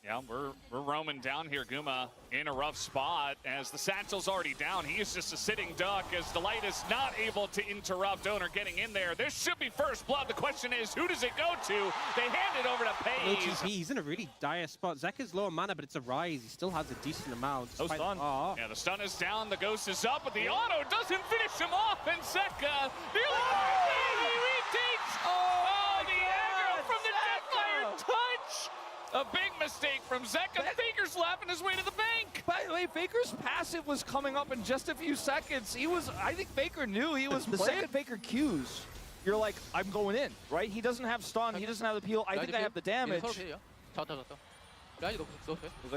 Yeah, we're roaming down here. Guma in a rough spot as the satchel's already down. He is just a sitting duck as Delight is not able to interrupt Owner getting in there. This should be first blood. The question is, who does it go to? They hand it over to Paige. OTP, he's in a really dire spot. Zeka's low on mana, but it's a rise. He still has a decent amount. No stun. Yeah, the stun is down. The ghost is up, but the auto doesn't finish him off. And Zeka nearly retakes. Oh, the aggro from the Deathfire touch. A big mistake from Zeka. Faker's laughing his way to the bank. By the way, Faker's passive was coming up in just a few seconds. I think Faker knew he was. The second Faker Qs, you're like, I'm going in, right? He doesn't have stun, he doesn't have the peel. I think I have the damage. He's like,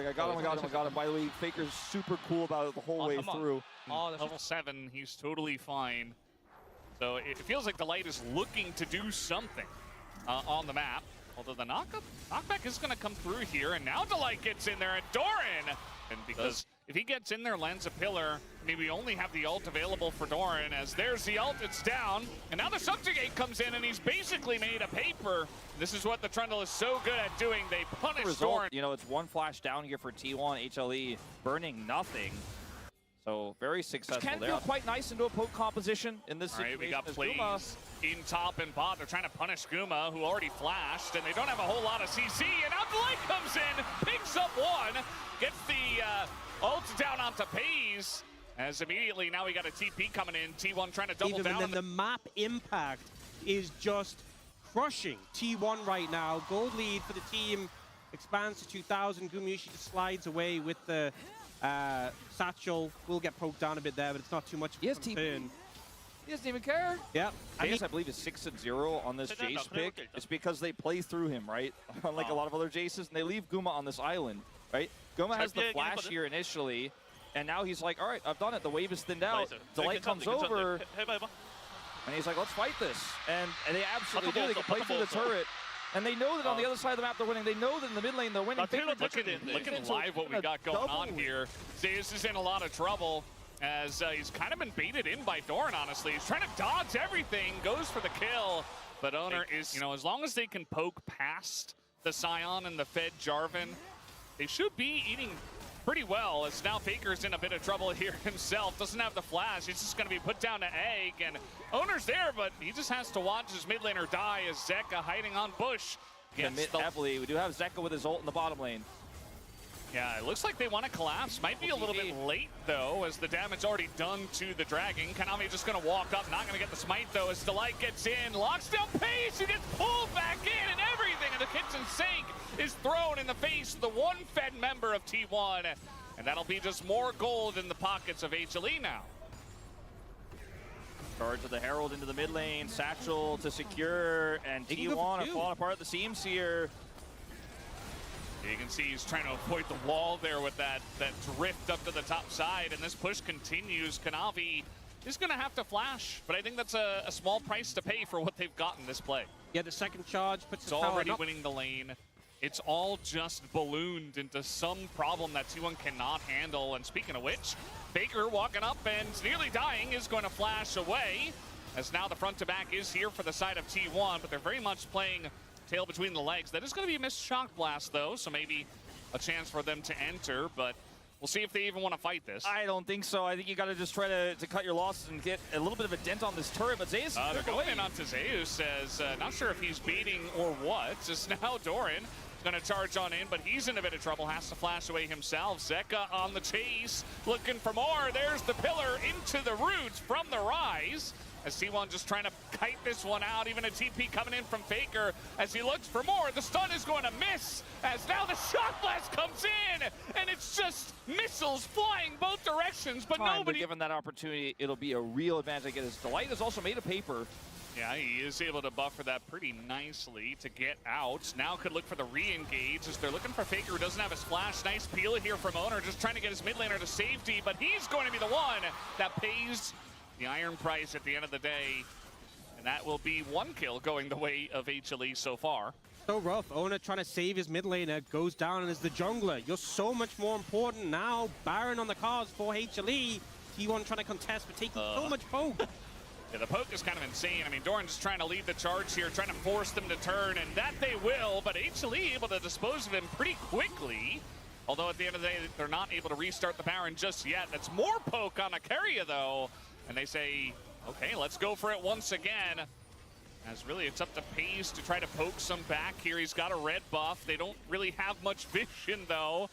I got him. By the way, Faker's super cool about it the whole way through. Level 7, he's totally fine. So it feels like Delight is looking to do something on the map. Although the knockback is going to come through here, and now Delight gets in there, and Doran! And because if he gets in there, lands a pillar, maybe we only have the ult available for Doran, as there's the ult, it's down, and now the Subjugate comes in, and he's basically made a paper. This is what the Trundle is so good at doing. They punish Doran. You know, it's one flash down here for T1, HLE, burning nothing. So very successful there. Can feel quite nice into a poke composition in this situation. All right, we got plays in top and bot. They're trying to punish Guma, who already flashed, and they don't have a whole lot of CC. And now Delight comes in, picks up one, gets the ult down onto Pays. As immediately now we got a TP coming in. T1 trying to double down. And the map impact is just crushing T1 right now. Gold lead for the team expands to 2,000. Gumayushi just slides away with the satchel. Will get poked down a bit there, but it's not too much of a concern. He doesn't even care. Yeah. I believe is 6-0 on this Jace pick. It's because they play through him, right? Unlike a lot of other Jaces, and they leave Guma on this island, right? Guma has the flash here initially, and now he's like, all right, I've done it. The wave is thinned out. Delight comes over, and he's like, let's fight this. And they absolutely do. They can play through the turret. And they know that on the other side of the map they're winning. They know that in the mid lane they're winning. Look at live what we got going on here. Zeus is in a lot of trouble as he's kind of been baited in by Doran, honestly. He's trying to dodge everything, goes for the kill. But Owner is, you know, as long as they can poke past the Scion and the Fed Jarvan, they should be eating pretty well, as now Faker's in a bit of trouble here himself. Doesn't have the flash. He's just going to be put down to Egg, and Owner's there, but he just has to watch his mid laner die as Zeka hiding on Bush. Heavily. We do have Zeka with his ult in the bottom lane. Yeah, it looks like they want to collapse. Might be a little bit late, though, as the damage already done to the Dragon. Kanavi just going to walk up, not going to get the smite, though, as Delight gets in, locks down Pace, who gets pulled back in, and everything in the kitchen sink is thrown in the face of the one Fed member of T1. And that'll be just more gold in the pockets of HLE now. Charge of the Herald into the mid lane, Satchel to secure, and T1 are falling apart at the seams here. You can see he's trying to avoid the wall there with that drift up to the top side, and this push continues. Kanavi is going to have to flash, but I think that's a small price to pay for what they've gotten this play. Yeah, the second charge puts it's already winning the lane. It's all just ballooned into some problem that T1 cannot handle. And speaking of which, Faker walking up and nearly dying is going to flash away, as now the front to back is here for the side of T1, but they're very much playing tail between the legs. That is going to be a missed shock blast, though, so maybe a chance for them to enter, but we'll see if they even want to fight this. I don't think so. I think you got to just try to cut your losses and get a little bit of a dent on this turret, but Zeus they're going in onto Zeus, as not sure if he's beating or what. Just now Doran going to charge on in, but he's in a bit of trouble, has to flash away himself. Zeka on the chase, looking for more. There's the pillar into the roots from the rise, as T1 just trying to kite this one out. Even a TP coming in from Faker as he looks for more. The stun is going to miss, as now the shock blast comes in, and it's just missiles flying both directions, but nobody. Given that opportunity, it'll be a real advantage. I get his Delight has also made a paper. Yeah, he is able to buffer that pretty nicely to get out. Now could look for the re-engage as they're looking for Faker, who doesn't have his flash. Nice peel here from Owner, just trying to get his mid laner to safety, but he's going to be the one that pays the iron price at the end of the day. And that will be one kill going the way of HLE so far. So rough. Owner trying to save his mid laner, goes down as the jungler. You're so much more important now. Baron on the cards for HLE. T1 trying to contest, but taking so much poke. Yeah, the poke is kind of insane. I mean, Doran just trying to lead the charge here, trying to force them to turn, and that they will, but HLE able to dispose of him pretty quickly. Although at the end of the day, they're not able to restart the Baron just yet. That's more poke on Akaria, though. And they say, okay, let's go for it once again. As really, it's up to Paze to try to poke some back here. He's got a red buff. They don't really have much vision, though.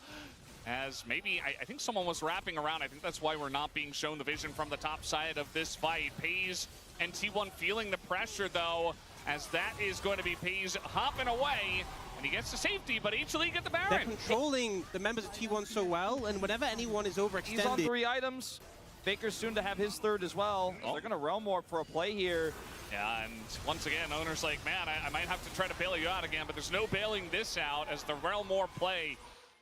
As maybe, I think someone was wrapping around. I think that's why we're not being shown the vision from the top side of this fight. Paze and T1 feeling the pressure, though, as that is going to be Paze hopping away. And he gets to safety, but HLE get the Baron. They're controlling the members of T1 so well, and whenever anyone is overextended... He's on 3 items. Faker's soon to have his 3rd as well. Oh. They're going to realm warp for a play here. Yeah, and once again, Owner's like, man, I might have to try to bail you out again, but there's no bailing this out as the realm warp play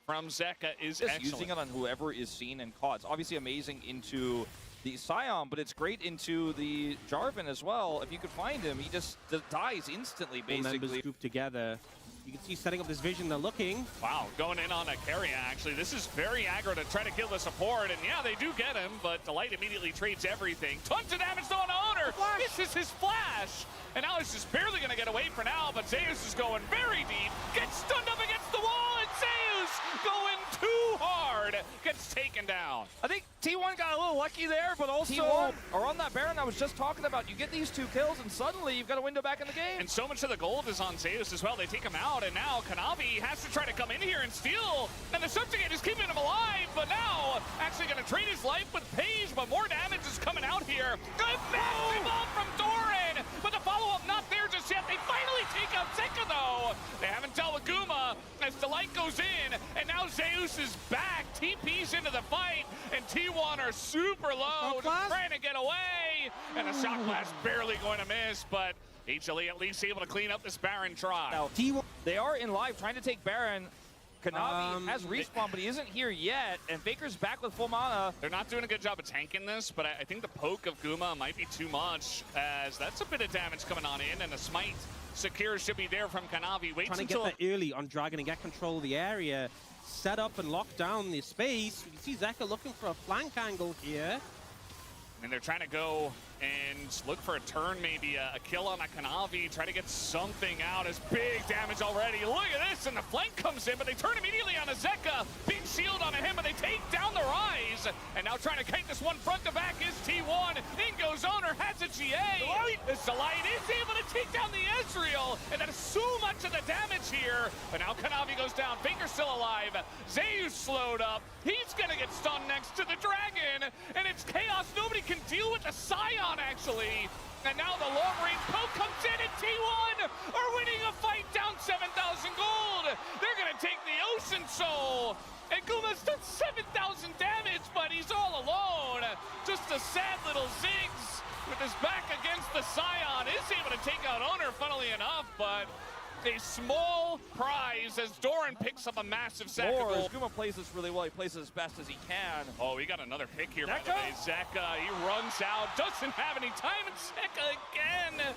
from Zeka is just excellent. Using it on whoever is seen and caught. It's obviously amazing into the Scion, but it's great into the Jarvan as well. If you could find him, he just dies instantly, basically. Members group together. You can see setting up this vision, they're looking. Wow, going in on a carry, actually. This is very aggro to try to kill the support, and yeah, they do get him, but Delight immediately trades everything. Tons of damage on Owner. This is his flash, and now he's just barely going to get away for now, but Zeus is going very deep, gets stunned up against the wall, and Zeus going too hard, gets taken down. I think T1 got a little lucky there, but also T1 are on that Baron I was just talking about. You get these 2 kills, and suddenly you've got a window back in the game. And so much of the gold is on Zeus as well. They take him out, and now Kanavi has to try to come in here and steal, and the Subjugate is keeping him alive, but now actually going to trade his life with Paige, but more damage is coming out here. Good massive ball from Doran, but the follow-up not there just yet. They finally take out Zeka, though. They haven't dealt with Guma as Delight goes in, and now Zeus is back. TP's into the fight, and T1 are super low, just trying to get away, and a shot blast barely going to miss, but HLE at least able to clean up this Baron try. Now, T1, they are in live trying to take Baron. Kanavi has respawn, but he isn't here yet, and Faker's back with full mana. They're not doing a good job of tanking this, but I think the poke of Guma might be too much, as that's a bit of damage coming on in, and a smite secure should be there from Kanavi. Waits trying to get that early on Dragon and get control of the area, set up and lock down the space. You can see Zeka looking for a flank angle here. And they're trying to go and look for a turn, maybe a kill on a Kanavi, try to get something out. As big damage already. Look at this, and the flank comes in, but they turn immediately on a Zeka. Big shield on him, but they take down the Rise. And now trying to kite this one front to back is T1. In goes Owner, has a GA. This Delight is able to take down the Ezreal, and that is so much of the damage here. But now Kanavi goes down, Faker's still alive. Zeus slowed up. He's gonna get stunned next to the Dragon, and it's chaos. Nobody can deal with the Scion, actually. And now the long-range poke comes in, and T1 are winning a fight down 7,000 gold. They're gonna take the Ocean Soul. And Guma's done 7,000 damage, but he's all alone. Just a sad little Ziggs with his back against the Scion. Is able to take out Owner, funnily enough, but a small prize as Doran picks up a massive sack of gold. Guma plays this really well. He plays it as best as he can. Oh, we got another pick here, by the way. Zeka, he runs out, doesn't have any time, and Zeka again,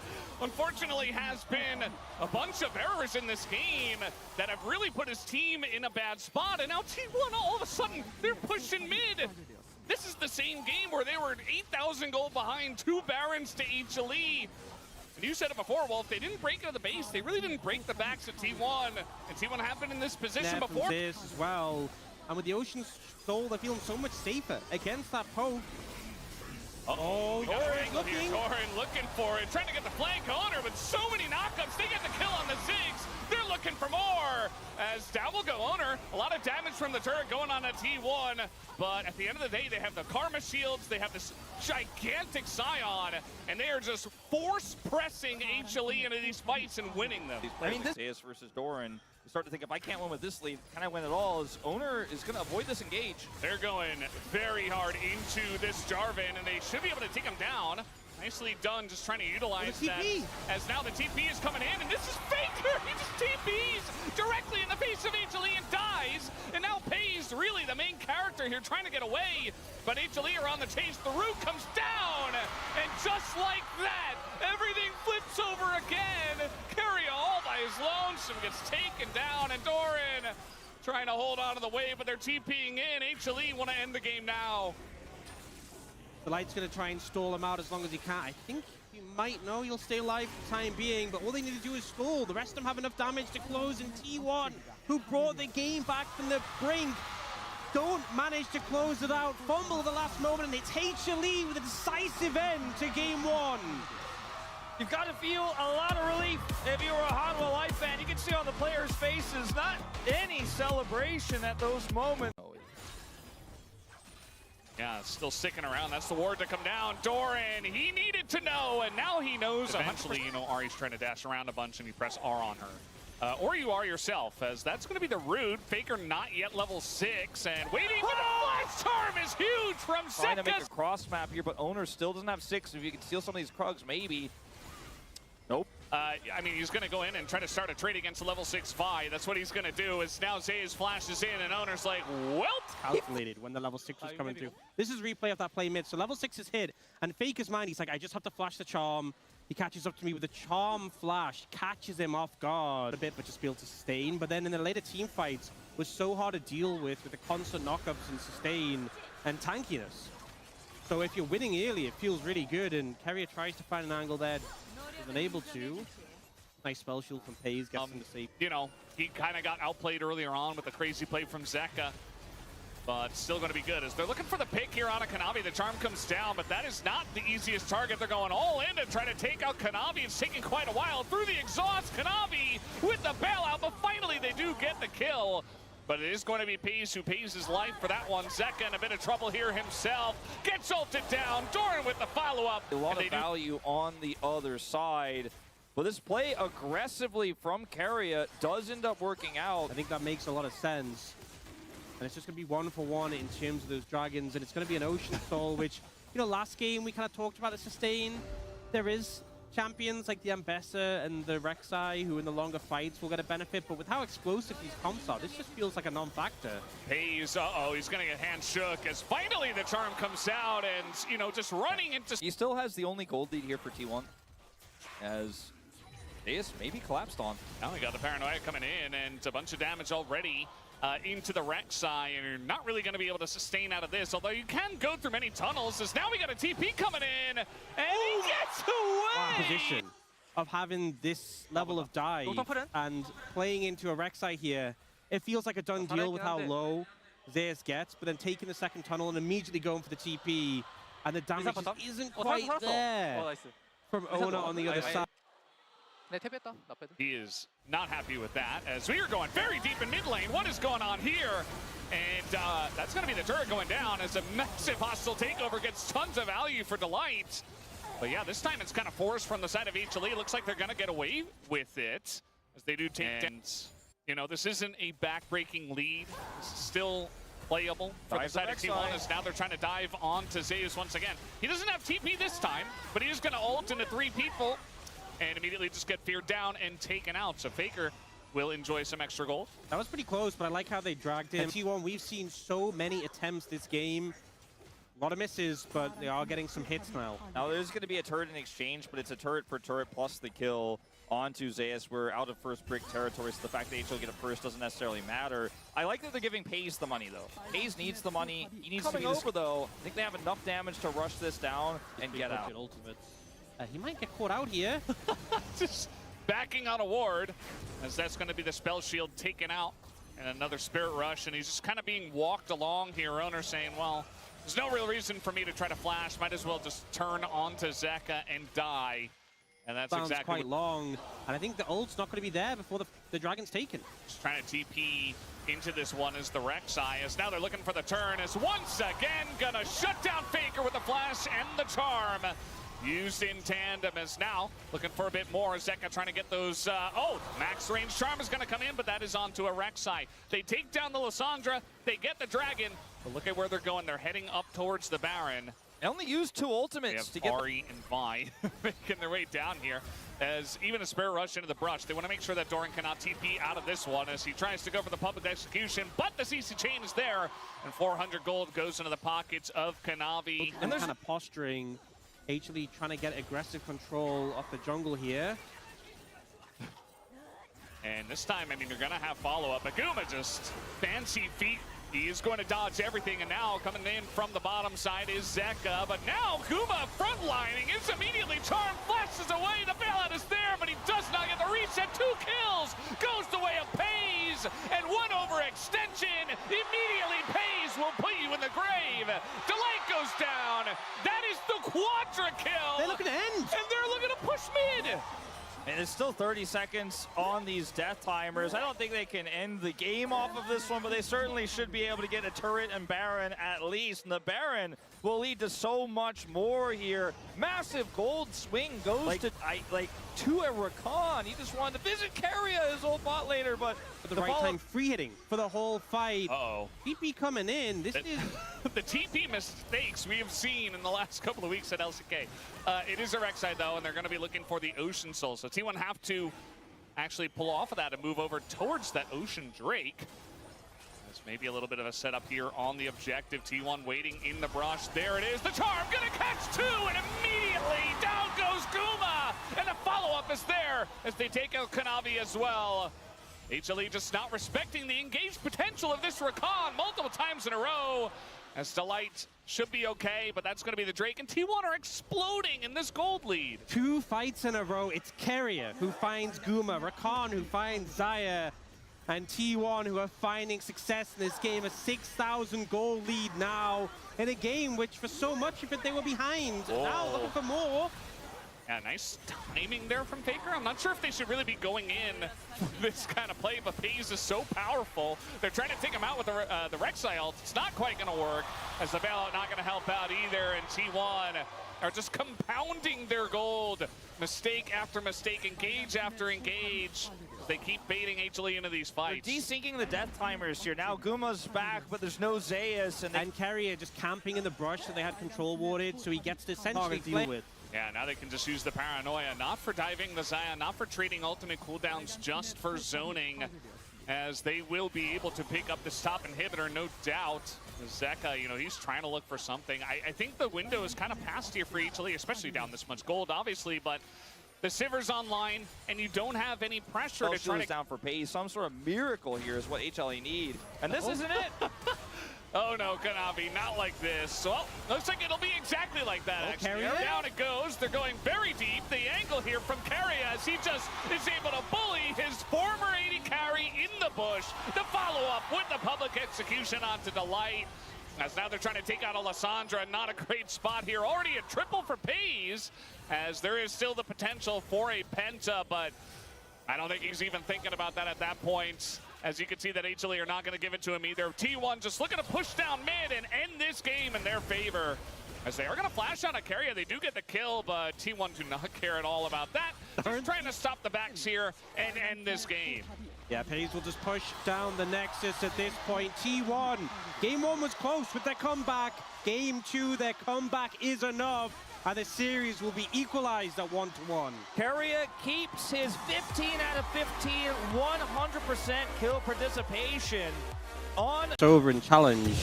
unfortunately, has been a bunch of errors in this game that have really put his team in a bad spot, and now T1, all of a sudden, they're pushing mid. This is the same game where they were 8,000 gold behind, 2 Barons to HLE. And you said it before, well, if they didn't break into the base, they really didn't break the backs of T1. And T1 have been in this position before. This as well. And with the Ocean Soul, they're feeling so much safer against that poke. Oh, Doran looking for it, trying to get the flank Owner, but so many knockups. They get the kill on the Ziggs. They're looking for more. As down will go Owner. A lot of damage from the turret going on at T1. But at the end of the day, they have the Karma Shields. They have this gigantic Scion. And they are just force pressing HLE into these fights and winning them. I mean, this versus Doran. You start to think, if I can't win with this lead, can I win at all? As Owner is going to avoid this engage. They're going very hard into this Jarvan, and they should be able to take him down. Nicely done, just trying to utilize that. As now the TP is coming in, and this is Faker! He just TPs directly in the face of HLE and dies. And now Paze, really the main character here, trying to get away. But HLE are on the chase. The root comes down. And just like that, everything flips over again. Keria all by his lonesome gets taken down. And Doran trying to hold on to the wave, but they're TPing in. HLE want to end the game now. The Light's going to try and stall him out as long as he can. I think you might know he'll stay alive for the time being, but all they need to do is stall. The rest of them have enough damage to close, and T1, who brought the game back from the brink, don't manage to close it out. Fumble at the last moment, and it's HLE with a decisive end to game one. You've got to feel a lot of relief if you're a Hanwha Life fan. You can see on the players' faces, not any celebration at those moments. Yeah, still sticking around. That's the ward to come down. Doran, he needed to know, and now he knows. Eventually, you know, Ahri's trying to dash around a bunch, and you press R on her. Or you are yourself, as that's going to be the root. Faker not yet level 6, and waiting for the flash charm is huge from Zeka. Trying to make a cross map here, but Owner still doesn't have 6. If you can steal some of these Krugs, maybe. Nope. I mean, he's going to go in and try to start a trade against a level 6 Vi. That's what he's going to do. Is now Zayas flashes in, and Owner's like, well. Calculated when the level 6 was coming through. This is replay of that play mid. So level 6 is hit, and Faker's mind, he's like, I just have to flash the charm. He catches up to me with a charm flash, catches him off guard a bit, but just be able to sustain. But then in the later team fights, was so hard to deal with the constant knockups and sustain and tankiness. So if you're winning early, it feels really good, and Carrier tries to find an angle there. Isn't able to. Nice spell shield from Pays, gets him to safe. You know, he kind of got outplayed earlier on with the crazy play from Zeka, but still going to be good as they're looking for the pick here on a Kanavi. The charm comes down, but that is not the easiest target. They're going all in to try to take out Kanavi. It's taking quite a while through the exhaust. Kanavi with the bailout, but finally they do get the kill. But it is going to be Pays who pays his life for that one. Zeka in a bit of trouble here himself. Gets ulted down. Doran with the follow-up. A lot of value on the other side. But this play aggressively from Carrier does end up working out. I think that makes a lot of sense. And it's just going to be 1-for-1 in terms of those dragons. And it's going to be an Ocean Soul, which, you know, last game we kind of talked about the sustain. There is champions like the Ambessa and the Rek'Sai who in the longer fights will get a benefit, but with how explosive these comps are, this just feels like a non-factor. Pays, he's gonna get hand shook as finally the charm comes out, and you know, just running into. He still has the only gold lead here for T1, as Deus maybe collapsed on. Now we got the paranoia coming in, and a bunch of damage already into the Rek'Sai, and you're not really going to be able to sustain out of this, although you can go through many tunnels, as now we got a TP coming in, and he gets away! Position of having this level of dive and playing into a Rek'Sai here, it feels like a done deal with how low Zeus gets, but then taking the second tunnel and immediately going for the TP, and the damage just isn't quite there from Owner on the other side. He is not happy with that, as we are going very deep in mid lane. What is going on here? And that's going to be the turret going down as a massive hostile takeover gets tons of value for Delight. But yeah, this time it's kind of forced from the side of HLE. It looks like they're going to get away with it, as they do take down. You know, this isn't a back-breaking lead. This is still playable for the side of T1, as now they're trying to dive onto Zeus once again. He doesn't have TP this time, but he is going to ult into 3 people. And immediately just get feared down and taken out. So Faker will enjoy some extra gold. That was pretty close, but I like how they dragged him. T1, we've seen so many attempts this game. A lot of misses, but they are getting some hits now. Now there's going to be a turret in exchange, but it's a turret for turret plus the kill onto Zeus. We're out of first brick territory, so the fact that HL get a first doesn't necessarily matter. I like that they're giving Pays the money, though. Pays needs the money. He needs to be over, though. I think they have enough damage to rush this down and get out. He might get caught out here. Just backing on a ward, as that's going to be the spell shield taken out. And another Spirit Rush, and he's just kind of being walked along here. Owner saying, well, there's no real reason for me to try to flash. Might as well just turn onto Zeka and die. And that's Sounds exactly quite long. And I think the ult's not going to be there before the dragon's taken. Just trying to TP into this one as the Rek'Sai, as now they're looking for the turn, as once again gonna shut down Faker with the flash and the charm. Used in tandem, as now looking for a bit more. Zeka trying to get those, max range charm is going to come in, but that is onto a Rek'Sai. They take down the Lysandra, they get the dragon, but look at where they're going. They're heading up towards the Baron. They only used 2 ultimates to get Ahri and Vi making their way down here, as even a Spirit Rush into the brush. They want to make sure that Doran cannot TP out of this one, as he tries to go for the public execution, but the CC chain is there, and 400 gold goes into the pockets of Kanavi. And they're kind of posturing. HLE trying to get aggressive control of the jungle here. And this time, I mean, you're going to have follow-up. Aguma just fancy feet He is going to dodge everything, and now coming in from the bottom side is Zeka. But now Guma frontlining is immediately charmed, flashes away. The bailout is there, but he does not get the reset. 2 kills, goes the way of Pays, and 1 overextension. Immediately Pays will put you in the grave. Delight goes down. That is the quadra kill. They're looking to end. And they're looking to push mid. And it's still 30 seconds on these death timers. I don't think they can end the game off of this one, but they certainly should be able to get a turret and Baron at least. And the Baron will lead to so much more here. Massive gold swing goes to a Rakan. He just wanted to visit Keria, his old bot laner, but the right time free hitting for the whole fight. Uh-oh. TP coming in. This is the TP mistakes we have seen in the last couple of weeks at LCK. It is a Rek'Sai though, and they're going to be looking for the Ocean Soul. So T1 have to actually pull off of that and move over towards that Ocean Drake. There's maybe a little bit of a setup here on the objective. T1 waiting in the brush. There it is. The charm gonna catch 2, and immediately down goes Guma. And the follow-up is there as they take out Kanavi as well. HLE just not respecting the engaged potential of this Rakan multiple times in a row. As Delight should be okay, but that's going to be the Drake. And T1 are exploding in this gold lead. 2 fights in a row. It's Keria who finds Guma, Rakan who finds Xayah, and T1 who are finding success in this game. A 6,000 goal lead now in a game which for so much of it they were behind. Whoa. Now looking for more. Yeah, nice timing there from Faker. I'm not sure if they should really be going in this kind of play, but Pays is so powerful. They're trying to take him out with the Rek'Sai ult. It's not quite going to work, as the bailout not going to help out either, and T1 are just compounding their gold. Mistake after mistake, engage after engage. They keep baiting HLE into these fights. They're desyncing the death timers here. Now Guma's back, but there's no Zeus. And Keria just camping in the brush that they had control warded, so he gets to essentially deal with. Yeah, now they can just use the paranoia, not for diving the Xayah, not for trading ultimate cooldowns, just for zoning, as they will be able to pick up this top inhibitor, no doubt. Zeka, you know, he's trying to look for something. I think the window is kind of past here for HLE, especially down this much gold, obviously, but the Sivir's online, and you don't have any pressure to try to down for Pays. Some sort of miracle here is what HLE need, and this isn't it. Oh no, Kanavi, not like this. Well, looks like it'll be exactly like that, actually. Keria? Down it goes. They're going very deep. The angle here from Keria as he just is able to bully his former AD carry in the bush. The follow-up with the public execution onto Delight. As now they're trying to take out Alessandra. Not a great spot here. Already a triple for Pays, as there is still the potential for a penta, but I don't think he's even thinking about that at that point. As you can see that HLE are not going to give it to him either. T1 just looking to push down mid and end this game in their favor. As they are going to flash out a Keria. They do get the kill, but T1 do not care at all about that. Just trying to stop the backs here and end this game. Yeah, Pays will just push down the Nexus at this point. T1, game 1 was close with their comeback. Game 2, their comeback is enough. And the series will be equalized at 1-1. Keria keeps his 15 out of 15, 100% kill participation on. It's over in challenge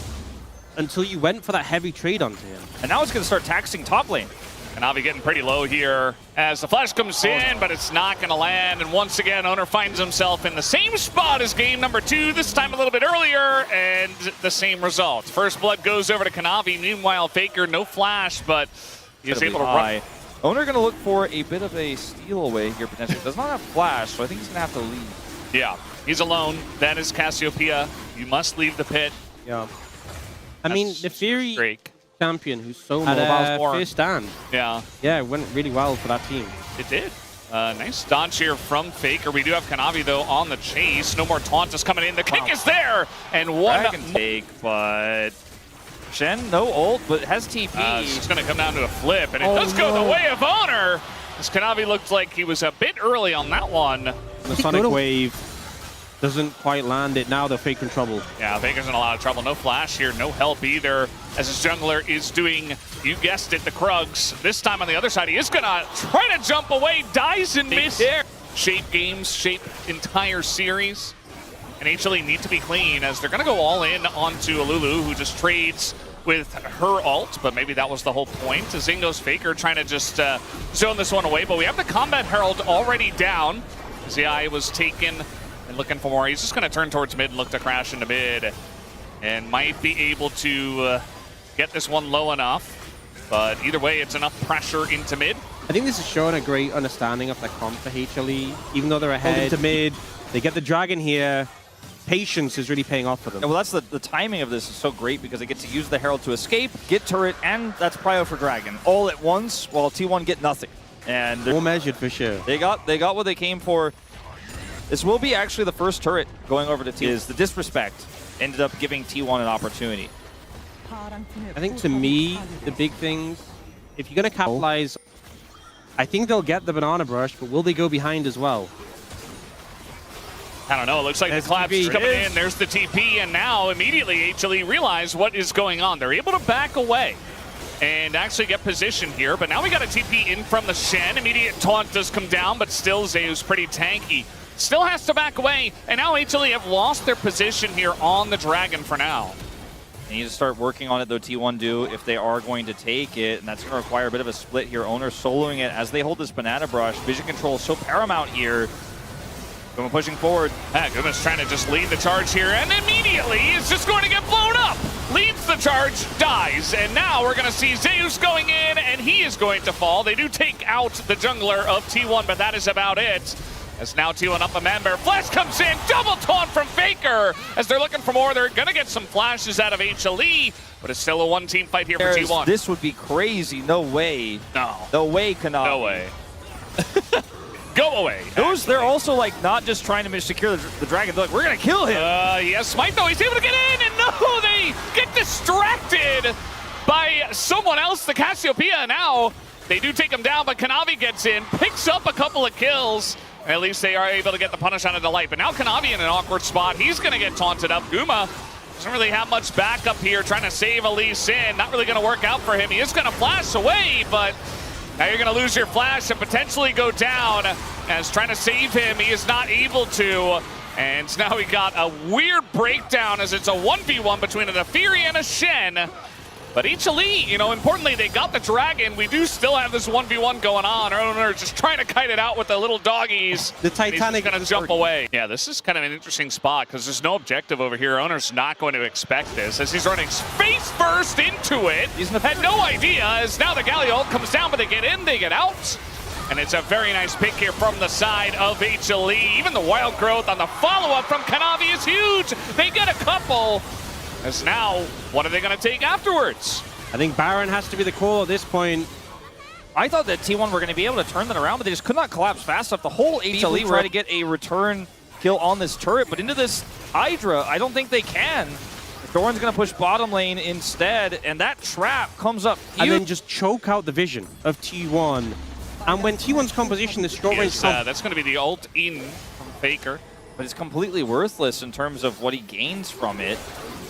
until you went for that heavy trade onto him. And now it's going to start taxing top lane. Kanavi getting pretty low here as the flash comes in, but it's not going to land. And once again, Owner finds himself in the same spot as game number 2, this time a little bit earlier, and the same result. First blood goes over to Kanavi. Meanwhile, Faker, no flash, but he's able to run. Owner going to look for a bit of a steal away here potentially. Does not have flash, so I think he's going to have to leave. Yeah, he's alone. That is Cassiopeia. You must leave the pit. Yeah. I mean, the Fury Drake champion who's so mobile, first stand. Yeah. Yeah, it went really well for that team. It did. Nice dodge here from Faker. We do have Kanavi, though, on the chase. No more taunt is coming in. The kick is there. And one can take, but Shen, no ult, but has TP. It's going to come down to a flip, and it does go the way of Owner. As Kanavi looked like he was a bit early on that one. The Sonic Wave doesn't quite land it. Now they're Faker in trouble. Yeah, Faker's in a lot of trouble. No flash here, no help either, as his jungler is doing, you guessed it, the Krugs. This time on the other side, he is going to try to jump away, dies in mid-air. Shape games, shape entire series. And HLE need to be clean, as they're going to go all in onto Alulu, who just trades with her ult, but maybe that was the whole point. Zingo's Faker trying to just zone this one away, but we have the Combat Herald already down. Zai was taken and looking for more. He's just going to turn towards mid and look to crash into mid. and might be able to get this one low enough. But either way, it's enough pressure into mid. I think this is showing a great understanding of the comp for HLE. Even though they're ahead to mid, they get the dragon here. Patience is really paying off for them. Well, that's the timing of this is so great because they get to use the Herald to escape, get turret, and that's prio for dragon all at once, while T1 get nothing. And more measured for sure. They got what they came for. This will be actually the first turret going over to T1. Is the disrespect ended up giving T1 an opportunity. I think to me, the big things, if you're going to capitalize, I think they'll get the banana brush, but will they go behind as well? I don't know. It looks like the collapse coming in. There's the TP, and now immediately HLE realize what is going on. They're able to back away and actually get position here, but now we got a TP in from the Shen. Immediate taunt does come down, but still Zeu's pretty tanky. Still has to back away, and now HLE have lost their position here on the Dragon for now. They need to start working on it, though, T1 do, if they are going to take it, and that's going to require a bit of a split here. Owner soloing it as they hold this banana brush. Vision control so paramount here. Guma pushing forward. Guma's trying to just lead the charge here, and immediately is just going to get blown up. Leads the charge, dies, and now we're going to see Zeus going in, and he is going to fall. They do take out the jungler of T1, but that is about it. As now T1 up a member. Flash comes in, double taunt from Faker. As they're looking for more, they're going to get some flashes out of HLE, but it's still a one-team fight here for T1. This would be crazy. No way. No. No way, Kanavi. No way. Go away. They're also like not just trying to secure the dragon. They're like, we're going to kill him. Yes, Smite though, he's able to get in, and no, they get distracted by someone else, the Cassiopeia. Now, they do take him down, but Kanavi gets in, picks up a couple of kills. At least they are able to get the punish on a delight. But now Kanavi in an awkward spot. He's going to get taunted up. Guma doesn't really have much backup here, trying to save Elise Sin. Not really going to work out for him. He is going to flash away, but now you're going to lose your flash and potentially go down. As trying to save him, he is not able to. And now we got a weird breakdown as it's a 1v1 between a Naafiri and a Shen. But HLE, you know, importantly, they got the dragon. We do still have this 1v1 going on. Our owner just trying to kite it out with the little doggies. The Titanic is going to jump away. Yeah, this is kind of an interesting spot because there's no objective over here. Owner's not going to expect this as he's running face first into it. He's had no idea as now the Galio ult comes down, but they get in, they get out. And it's a very nice pick here from the side of HLE. Even the wild growth on the follow-up from Kanavi is huge. They get a couple. As now, what are they going to take afterwards? I think Baron has to be the call at this point. I thought that T1 were going to be able to turn that around, but they just could not collapse fast enough. The whole HLE tried to get a return kill on this turret, but into this Hydra, I don't think they can. Doran's going to push bottom lane instead, and that trap comes up huge. And then just choke out the vision of T1. And when T1's composition is short range, that's going to be the ult in from Faker. But it's completely worthless in terms of what he gains from it.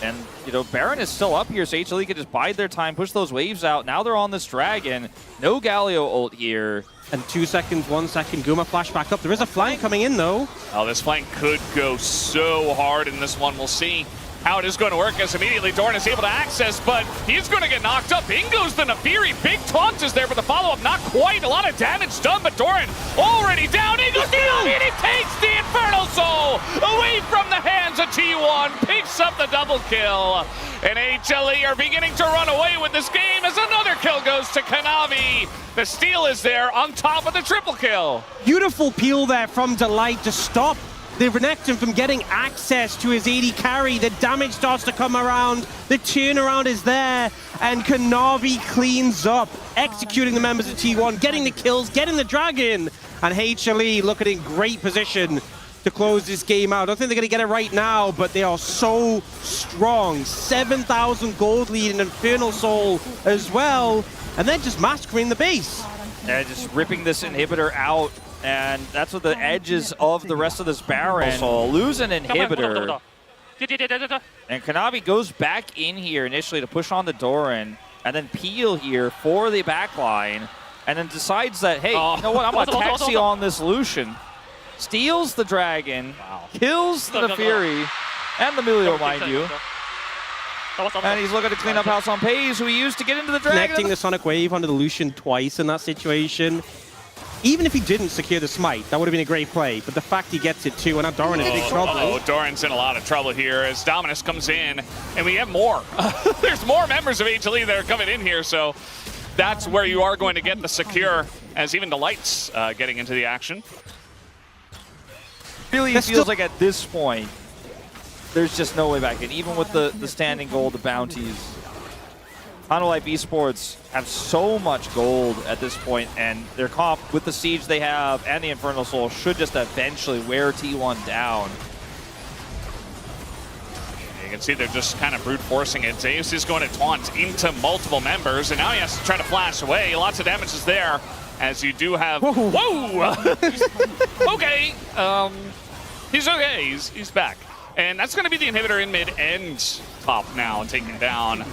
And, you know, Baron is still up here, so HLE can just bide their time, push those waves out. Now they're on this dragon. No Galio ult here. And 2 seconds, 1 second, Guma flash back up. There is a flank coming in, though. Oh, this flank could go so hard in this one. We'll see how it is going to work as immediately Doran is able to access, but he's going to get knocked up. In goes the Naafiri. Big taunt is there for the follow-up. Not quite. A lot of damage done, but Doran already down. In goes the Navi, and he takes the Infernal Soul away from the hands of T1. Picks up the double kill. And HLE are beginning to run away with this game as another kill goes to Kanavi. The steal is there on top of the triple kill. Beautiful peel there from Delight to stop the Renekton from getting access to his AD carry. The damage starts to come around. The turnaround is there. And Kanavi cleans up, executing the members of T1, getting the kills, getting the dragon. And HLE looking in great position to close this game out. I don't think they're going to get it right now, but they are so strong. 7,000 gold lead in Infernal Soul as well. And then just massacring the base. Yeah, just ripping this inhibitor out. And that's what the edges of the rest of this Baron. So lose an inhibitor. And Kanavi goes back in here initially to push on the Doran. And then peel here for the backline. And then decides that, hey, you know what, I'm going to taxi on this Lucian. Steals the dragon. Kills the Fury. And the Milio, mind you. And he's looking to clean up House on Pays, who he used to get into the dragon. Connecting the Sonic Wave onto the Lucian twice in that situation. even if he didn't secure the smite, that would have been a great play. But the fact he gets it too, and now Doran is in big trouble. Oh, Doran's in a lot of trouble here as Dominus comes in, and we have more. There's more members of HLE that are coming in here, so that's where you are going to get the secure, as even the lights getting into the action. Really feels like at this point, there's just no way back in. Even with the standing gold, the bounties, Hanwha Life Esports have so much gold at this point, and their comp with the Siege they have and the Infernal Soul should just eventually wear T1 down. You can see they're just kind of brute forcing it. Zeus is going to taunt into multiple members, and now he has to try to flash away. Lots of damage is there, as you do have... Whoa! Okay. He's okay. He's back. And that's going to be the inhibitor in mid and top now, taken down.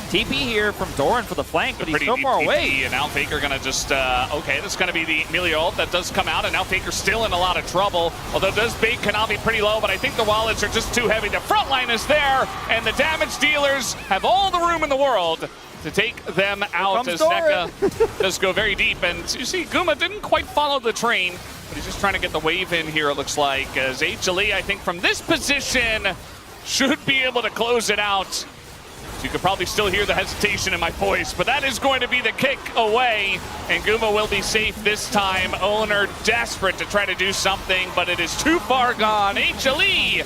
TP here from Doran for the flank, but he's so far away. And now Faker going to just, okay, that's going to be the melee ult that does come out, and now Faker's still in a lot of trouble. Although does bait Kanavi pretty low, but I think the wallets are just too heavy. The front line is there, and the damage dealers have all the room in the world to take them out as Zeka does go very deep. And you see, Guma didn't quite follow the train, but he's just trying to get the wave in here, it looks like, as HLE, I think, from this position, should be able to close it out. You could probably still hear the hesitation in my voice, but that is going to be the kick away, and Guma will be safe this time. Owner desperate to try to do something, but it is too far gone. HLE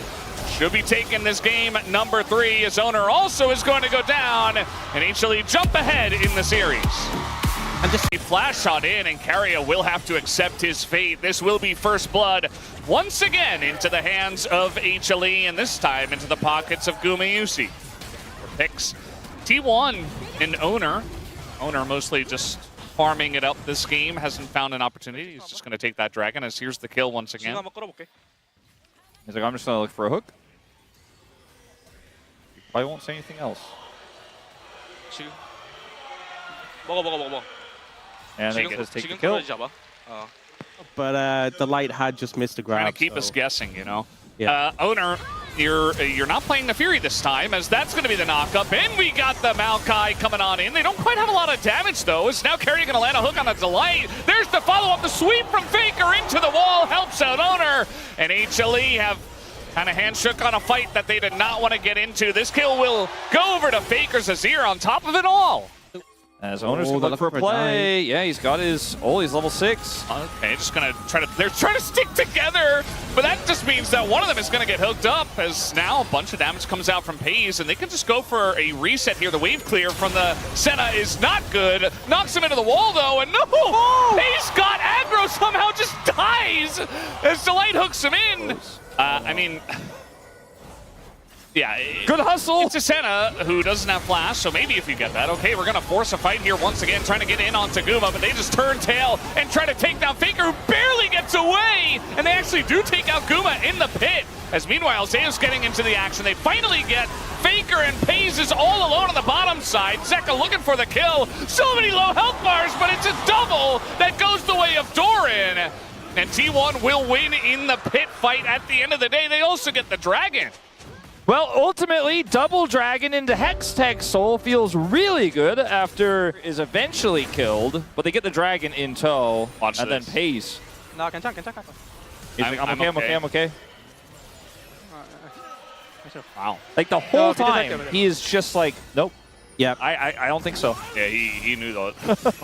should be taking this game number 3. His Owner also is going to go down, and HLE jump ahead in the series. And just a flash shot in, and Carrier will have to accept his fate. This will be first blood once again into the hands of HLE, and this time into the pockets of Guma Yusi. Picks T1 and Owner. Owner mostly just farming it up this game. Hasn't found an opportunity. He's just going to take that dragon, as here's the kill once again. He's like, I'm just going to look for a hook. I won't say anything else. And it says take the kill. But the light had just missed the grab. Trying to keep us guessing, you know. Yeah. Owner, you're not playing the Fury this time, as that's going to be the knock-up. And we got the Maokai coming on in. They don't quite have a lot of damage, though. Is now Carrier going to land a hook on the Delight. There's the follow-up. The sweep from Faker into the wall helps out Owner. And HLE have kind of handshook on a fight that they did not want to get into. This kill will go over to Faker's Azir on top of it all. As Owner's going to look for a play. Yeah, he's got his... Oh, he's level 6. Okay, just going to try to... They're trying to stick together, but that just means that one of them is going to get hooked up, as now a bunch of damage comes out from Pays, and they can just go for a reset here. The wave clear from the Senna is not good. Knocks him into the wall, though, and no! Pays got aggro, somehow just dies as Delight hooks him in. I mean... Yeah, good hustle. It's a Senna who doesn't have flash, so maybe if you get that. Okay, we're going to force a fight here once again, trying to get in onto Guma, but they just turn tail and try to take down Faker, who barely gets away, and they actually do take out Guma in the pit. As meanwhile, Zeus getting into the action. They finally get Faker, and Pays is all alone on the bottom side. Zeka looking for the kill. So many low health bars, but it's a double that goes the way of Doran. And T1 will win in the pit fight at the end of the day. They also get the dragon. Well, ultimately, double dragon into Hextech Soul feels really good after is eventually killed, but they get the dragon in tow. Watch and this. then Pays. He's like, I'm okay. Wow. Like the whole time, he is just like, nope. Yeah, I don't think so. Yeah, he knew that.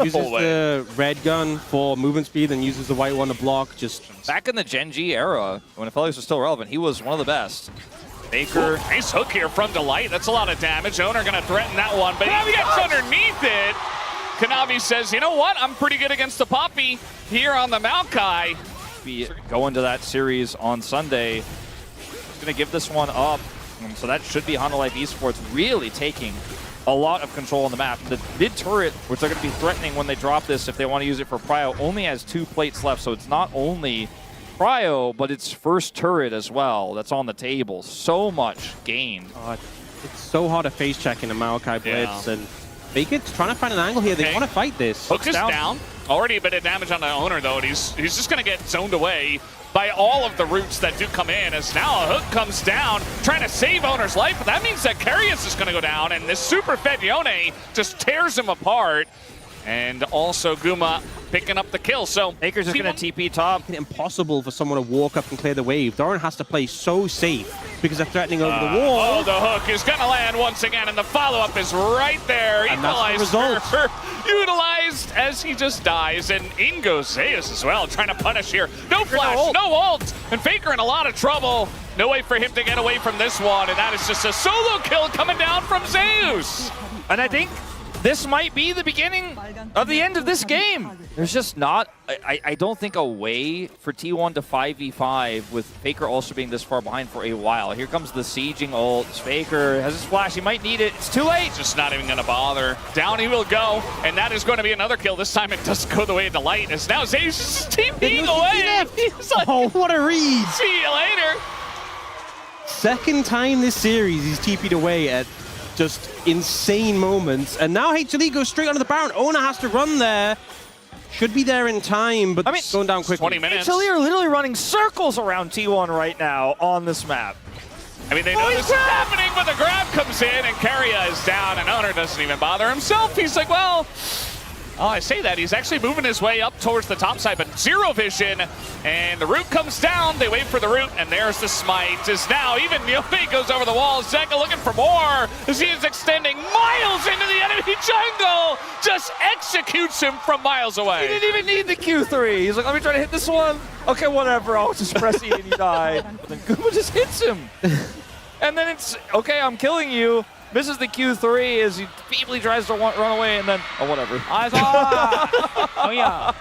uses the red gun for movement speed and uses the white one to block. Just back in the Gen G era, when Aphelios was still relevant, he was one of the best. Faker, nice hook here from Delight. That's a lot of damage. Owner going to threaten that one, but he gets underneath it. Kanavi says, you know what? I'm pretty good against the Poppy here on the Maokai. We go into that series on Sunday. He's going to give this one up. So that should be Hanwha Life Esports really taking a lot of control on the map. The mid turret, which they're going to be threatening when they drop this if they want to use it for Prio, only has 2 plates left. So it's not only Prio, but it's first turret as well. That's on the table. So much gained. it's so hard to face check in a Maokai Blitz, and Faker's trying to find an angle here. They want to fight this. Hook is down. Already a bit of damage on the Owner, though, and he's just going to get zoned away by all of the roots that do come in, as now a hook comes down, trying to save Owner's life, but that means that Carius is going to go down, and this super fed Yone just tears him apart. And also Guma picking up the kill. So Faker's just going to TP top. It's impossible for someone to walk up and clear the wave. Doran has to play so safe because they're threatening over the wall. Oh, the hook is going to land once again, and the follow-up is right there. And that's the result. Utilized as he just dies, and in goes Zeus as well, trying to punish here. No flash, no ult, and Faker in a lot of trouble. No way for him to get away from this one, and that is just a solo kill coming down from Zeus. And I think this might be the beginning of the end of this game. There's just not, I don't think, a way for T1 to 5v5 with Faker also being this far behind for a while. Here comes the sieging ult. Faker has his flash. He might need it. It's too late. Just not even going to bother. Down he will go, and that is going to be another kill. This time it doesn't go the way of the light, as now Zeus is TPing away. He's like, oh, what a read. See you later. Second time this series he's TP'd away at just insane moments. And now HLE goes straight onto the Baron. Owner has to run there. Should be there in time, but going down quickly. 20 minutes. HLE are literally running circles around T1 right now on this map. I mean, they know this is happening, but the grab comes in, and Karya is down, and Owner doesn't even bother himself. He's like, well, I say that. He's actually moving his way up towards the top side, but zero vision, and the root comes down. They wait for the root, and there's the smite. As now even Yomi goes over the wall. Zeka looking for more as he is extending miles into the enemy jungle. Just executes him from miles away. He didn't even need the Q3. He's like, let me try to hit this one. Okay, whatever. I'll just press E and you die. But then Guma just hits him. And then it's, okay, I'm killing you. Misses the Q3 as he feebly tries to run away, and then, oh, whatever. Oh, yeah.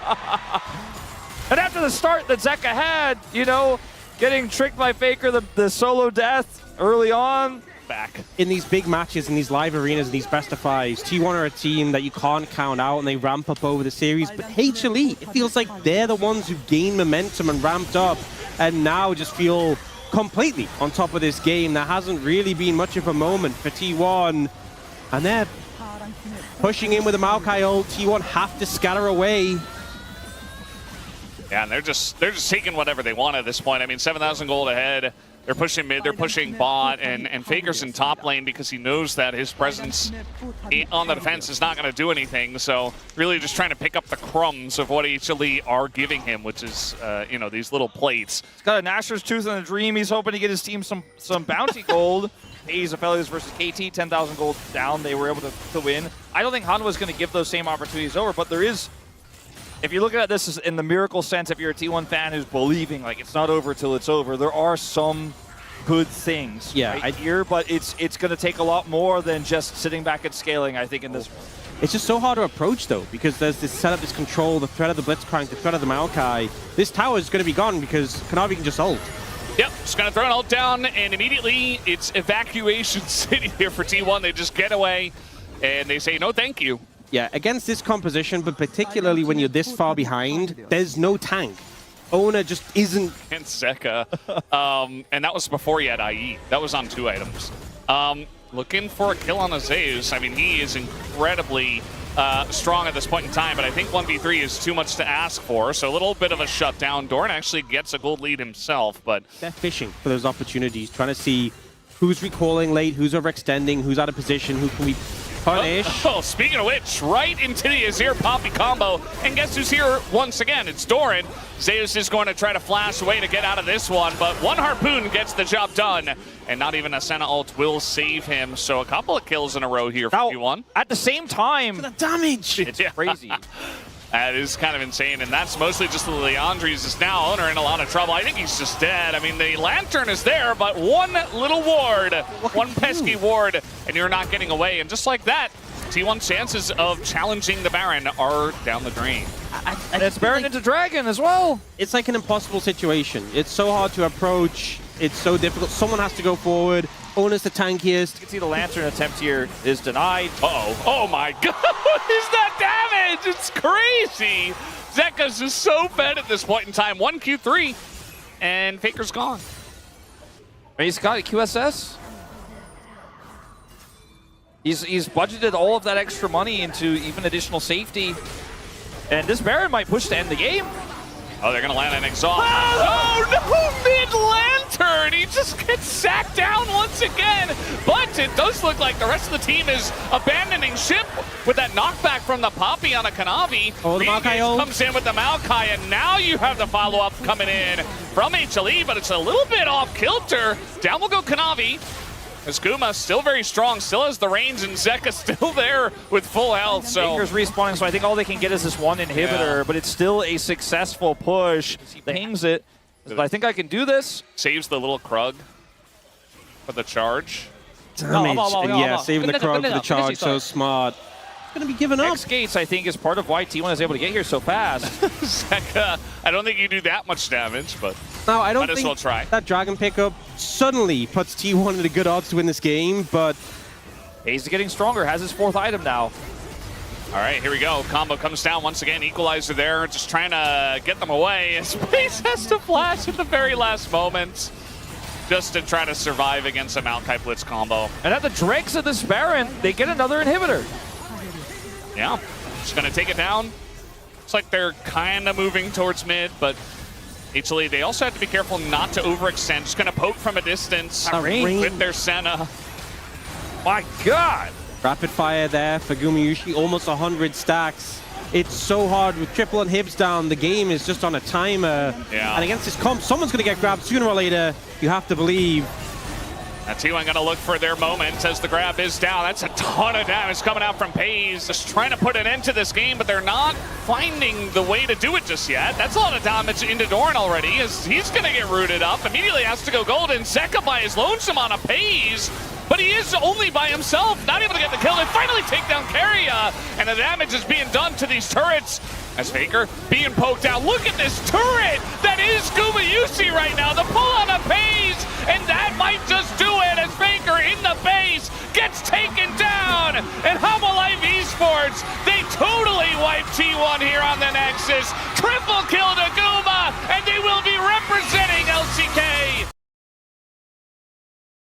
And after the start that Zeka had, you know, getting tricked by Faker, the solo death early on, back. In these big matches, in these live arenas, in these best of fives, T1 are a team that you can't count out, and they ramp up over the series. But HLE, it feels like they're the ones who gained momentum and ramped up, and now just feel completely on top of this game. There hasn't really been much of a moment for T1, and they're pushing in with a Maokai ult. T1 have to scatter away. Yeah, and they're just taking whatever they want at this point. I mean, 7,000 gold ahead. They're pushing mid, they're pushing bot, and Faker's in top lane because he knows that his presence on the defense is not going to do anything. So really just trying to pick up the crumbs of what HLE are giving him, which is, you know, these little plates. He's got a Nashor's Tooth and a Dream. He's hoping to get his team some bounty gold. A's of Felios versus KT, 10,000 gold down. They were able to win. I don't think Hanwha's going to give those same opportunities over, but there is, if you're looking at this in the miracle sense, if you're a T1 fan who's believing like it's not over till it's over, there are some good things right here, but it's going to take a lot more than just sitting back and scaling, I think, in this. It's just so hard to approach, though, because there's this setup, this control, the threat of the Blitzcrank, the threat of the Maokai. This tower is going to be gone because Kanavi can just ult. Yep, just going to throw an ult down, and immediately it's evacuation city here for T1. They just get away, and they say no thank you. Yeah, against this composition, but particularly when you're this far behind, there's no tank. Owner just isn't. And Zeka. And that was before he had IE. That was on 2 items. Looking for a kill on a Zeus. I mean, he is incredibly strong at this point in time, but I think 1v3 is too much to ask for. So a little bit of a shutdown. Doran actually gets a gold lead himself, but they're fishing for those opportunities, trying to see who's recalling late, who's overextending, who's out of position, who can we punish. Oh, speaking of which, right into the Azir Poppy combo. And guess who's here once again? It's Doran. Zeus is going to try to flash away to get out of this one, but one Harpoon gets the job done. And not even a Senna ult will save him. So a couple of kills in a row here for T1. At the same time, the damage. It's crazy. That is kind of insane, and that's mostly just the Leandres is now Owner in a lot of trouble. I think he's just dead. I mean, the Lantern is there, but one little ward, one pesky ward, and you're not getting away. And just like that, T1's chances of challenging the Baron are down the drain. And it's Baron into Dragon as well. It's like an impossible situation. It's so hard to approach. It's so difficult. Someone has to go forward. Owner's the tankiest. You can see the Lantern attempt here is denied. Uh-oh. Oh my god, what is that damage? It's crazy. Zeka's just so fed at this point in time. 1 Q3, and Faker's gone. He's got a QSS. He's budgeted all of that extra money into even additional safety. And this Baron might push to end the game. Oh, they're going to land an exhaust. Oh, no, mid-lantern. He just gets sacked down once again. But it does look like the rest of the team is abandoning ship with that knockback from the Poppy on a Kanavi. Oh, the Maokai ult comes in with the Maokai, and now you have the follow-up coming in from HLE, but it's a little bit off kilter. Down will go Kanavi. As Guma still very strong, still has the range, and Zeka still there with full health. So Faker's respawning, so I think all they can get is this one inhibitor, but it's still a successful push. He pings it. I think I can do this. Saves the little Krug for the charge. Damage. And yeah, saving the Krug for the charge, so smart. It's going to be given up. X-Gates, I think, is part of why T1 is able to get here so fast. Zeka, I don't think you do that much damage, but now, I don't might as think well try. That Dragon pickup suddenly puts T1 in a good odds to win this game, but He's getting stronger, has his 4th item now. All right, here we go. Combo comes down once again. Equalizer there, just trying to get them away. Space has to flash at the very last moment just to try to survive against a Maokai Blitz combo. And at the dregs of this Baron, they get another inhibitor. Yeah, just gonna take it down. Looks like they're kind of moving towards mid, but HLE, they also have to be careful not to overextend. Just gonna poke from a distance with their Senna. My God! Rapid fire there for Gumayusi, almost 100 stacks. It's so hard with triple inhibs down. The game is just on a timer. Yeah. And against this comp, someone's going to get grabbed sooner or later. You have to believe. T1 gonna look for their moment as the grab is down. That's a ton of damage coming out from Pays. Just trying to put an end to this game, but they're not finding the way to do it just yet. That's a lot of damage into Doran already, as he's gonna get rooted up. Immediately has to go golden. Zeka by his lonesome on a Pays, but he is only by himself, not able to get the kill. They finally take down Keria, and the damage is being done to these turrets. As Faker being poked out. Look at this turret that is Gumayusi right now. The pull on a Pays, and that might just do it as Faker in the base gets taken down. And Hanwha Life Esports, they totally wipe T1 here on the Nexus. Triple kill to Guma, and they will be represented